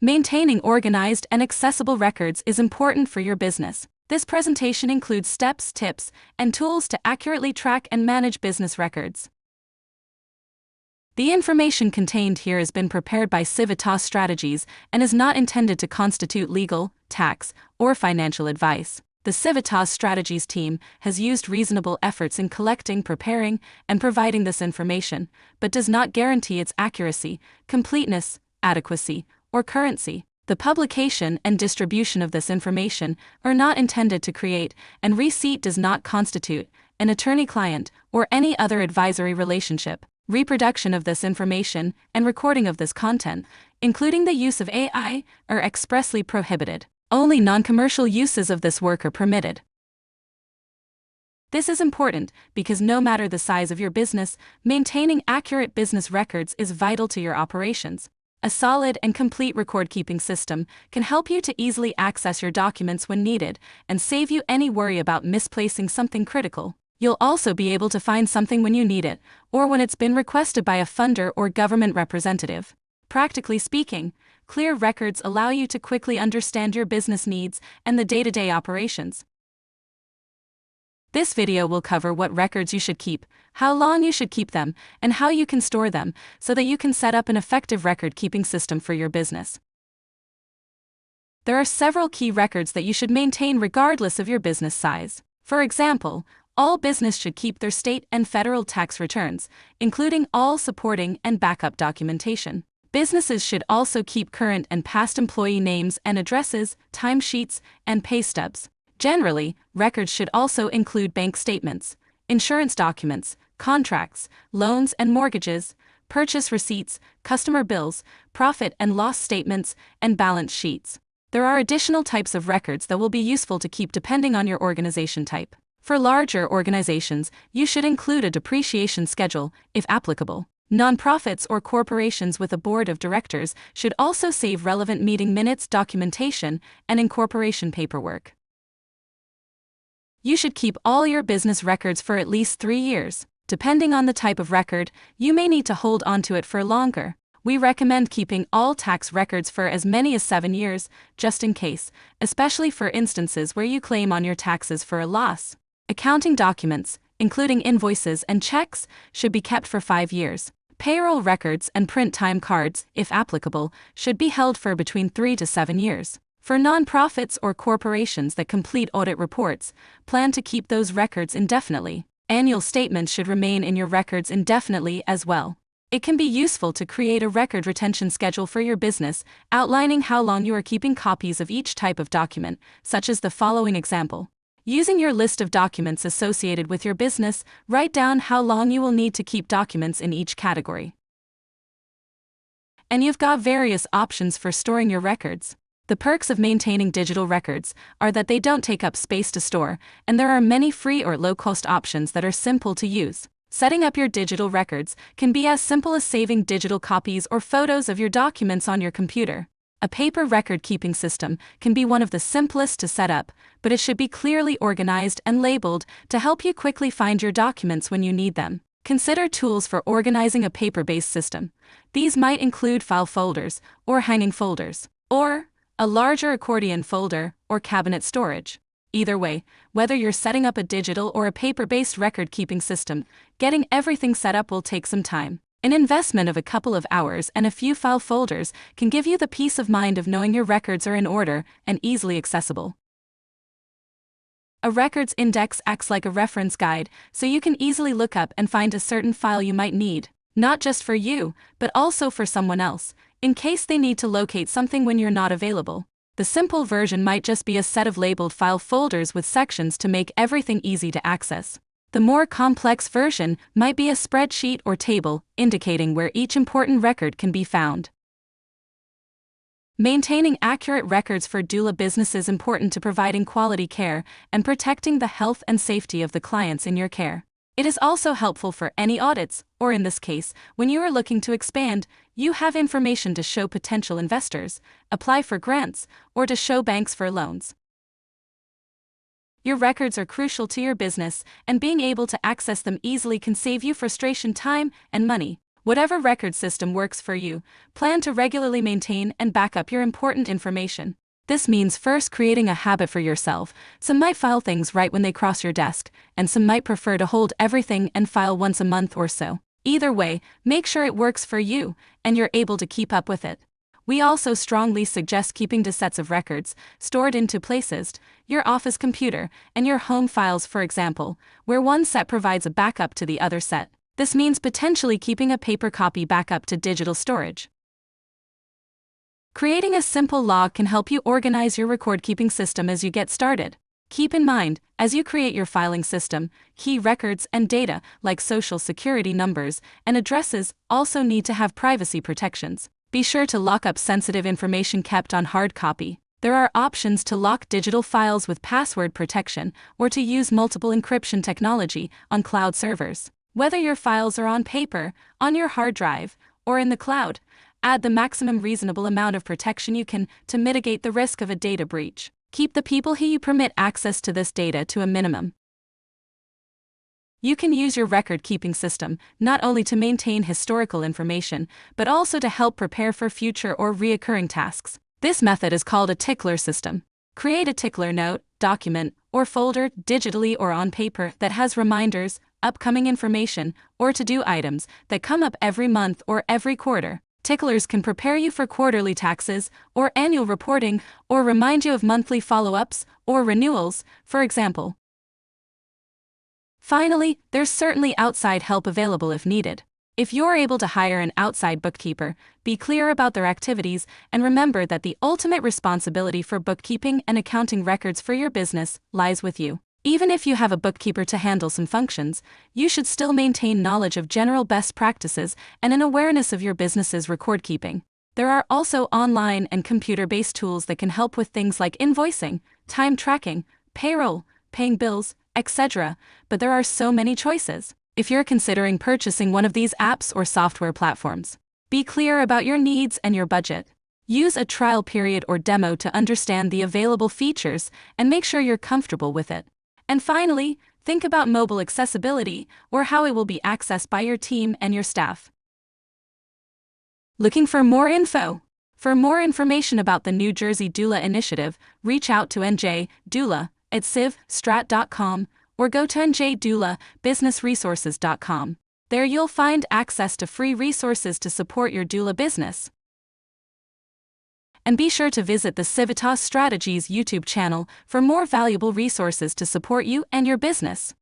Maintaining organized and accessible records is important for your business. This presentation includes steps, tips, and tools to accurately track and manage business records. The information contained here has been prepared by Civitas Strategies and is not intended to constitute legal, tax, or financial advice. The Civitas Strategies team has used reasonable efforts in collecting, preparing, and providing this information, but does not guarantee its accuracy, completeness, adequacy, or currency. The publication and distribution of this information are not intended to create, and receipt does not constitute, an attorney-client or any other advisory relationship. Reproduction of this information and recording of this content, including the use of AI, are expressly prohibited. Only non-commercial uses of this work are permitted. This is important because no matter the size of your business, maintaining accurate business records is vital to your operations. A solid and complete record-keeping system can help you to easily access your documents when needed and save you any worry about misplacing something critical. You'll also be able to find something when you need it, or when it's been requested by a funder or government representative. Practically speaking, clear records allow you to quickly understand your business needs and the day-to-day operations. This video will cover what records you should keep, how long you should keep them, and how you can store them so that you can set up an effective record-keeping system for your business. There are several key records that you should maintain regardless of your business size. For example, all business should keep their state and federal tax returns, including all supporting and backup documentation. Businesses should also keep current and past employee names and addresses, timesheets, and pay stubs. Generally, records should also include bank statements, insurance documents, contracts, loans and mortgages, purchase receipts, customer bills, profit and loss statements, and balance sheets. There are additional types of records that will be useful to keep depending on your organization type. For larger organizations, you should include a depreciation schedule, if applicable. Nonprofits or corporations with a board of directors should also save relevant meeting minutes, documentation, and incorporation paperwork. You should keep all your business records for at least 3 years. Depending on the type of record, you may need to hold onto it for longer. We recommend keeping all tax records for as many as 7 years, just in case, especially for instances where you claim on your taxes for a loss. Accounting documents, including invoices and checks, should be kept for 5 years. Payroll records and print time cards, if applicable, should be held for between 3 to 7 years. For nonprofits or corporations that complete audit reports, plan to keep those records indefinitely. Annual statements should remain in your records indefinitely as well. It can be useful to create a record retention schedule for your business, outlining how long you are keeping copies of each type of document, such as the following example. Using your list of documents associated with your business, write down how long you will need to keep documents in each category. And you've got various options for storing your records. The perks of maintaining digital records are that they don't take up space to store, and there are many free or low-cost options that are simple to use. Setting up your digital records can be as simple as saving digital copies or photos of your documents on your computer. A paper record-keeping system can be one of the simplest to set up, but it should be clearly organized and labeled to help you quickly find your documents when you need them. Consider tools for organizing a paper-based system. These might include file folders or hanging folders, or a larger accordion folder or cabinet storage. Either way, whether you're setting up a digital or a paper-based record-keeping system, getting everything set up will take some time. An investment of a couple of hours and a few file folders can give you the peace of mind of knowing your records are in order and easily accessible. A records index acts like a reference guide, so you can easily look up and find a certain file you might need, not just for you, but also for someone else, in case they need to locate something when you're not available. The simple version might just be a set of labeled file folders with sections to make everything easy to access. The more complex version might be a spreadsheet or table, indicating where each important record can be found. Maintaining accurate records for doula business is important to providing quality care and protecting the health and safety of the clients in your care. It is also helpful for any audits, or in this case, when you are looking to expand, you have information to show potential investors, apply for grants, or to show banks for loans. Your records are crucial to your business, and being able to access them easily can save you frustration, time, and money. Whatever record system works for you, plan to regularly maintain and back up your important information. This means first creating a habit for yourself. Some might file things right when they cross your desk, and some might prefer to hold everything and file once a month or so. Either way, make sure it works for you, and you're able to keep up with it. We also strongly suggest keeping 2 sets of records, stored in 2 places, your office computer, and your home files for example, where one set provides a backup to the other set. This means potentially keeping a paper copy backup to digital storage. Creating a simple log can help you organize your record-keeping system as you get started. Keep in mind, as you create your filing system, key records and data, like social security numbers and addresses, also need to have privacy protections. Be sure to lock up sensitive information kept on hard copy. There are options to lock digital files with password protection or to use multiple encryption technology on cloud servers. Whether your files are on paper, on your hard drive, or in the cloud, add the maximum reasonable amount of protection you can to mitigate the risk of a data breach. Keep the people who you permit access to this data to a minimum. You can use your record-keeping system not only to maintain historical information, but also to help prepare for future or reoccurring tasks. This method is called a tickler system. Create a tickler note, document, or folder, digitally or on paper, that has reminders, upcoming information, or to-do items that come up every month or every quarter. Ticklers can prepare you for quarterly taxes or annual reporting, or remind you of monthly follow-ups or renewals, for example. Finally, there's certainly outside help available if needed. If you're able to hire an outside bookkeeper, be clear about their activities and remember that the ultimate responsibility for bookkeeping and accounting records for your business lies with you. Even if you have a bookkeeper to handle some functions, you should still maintain knowledge of general best practices and an awareness of your business's record keeping. There are also online and computer-based tools that can help with things like invoicing, time tracking, payroll, paying bills, etc., but there are so many choices. If you're considering purchasing one of these apps or software platforms, be clear about your needs and your budget. Use a trial period or demo to understand the available features and make sure you're comfortable with it. And finally, think about mobile accessibility or how it will be accessed by your team and your staff. Looking for more info? For more information about the New Jersey Doula Initiative, reach out to NJ Doula at civstrat.com or go to njdoulabusinessresources.com. There you'll find access to free resources to support your doula business. And be sure to visit the Civitas Strategies YouTube channel for more valuable resources to support you and your business.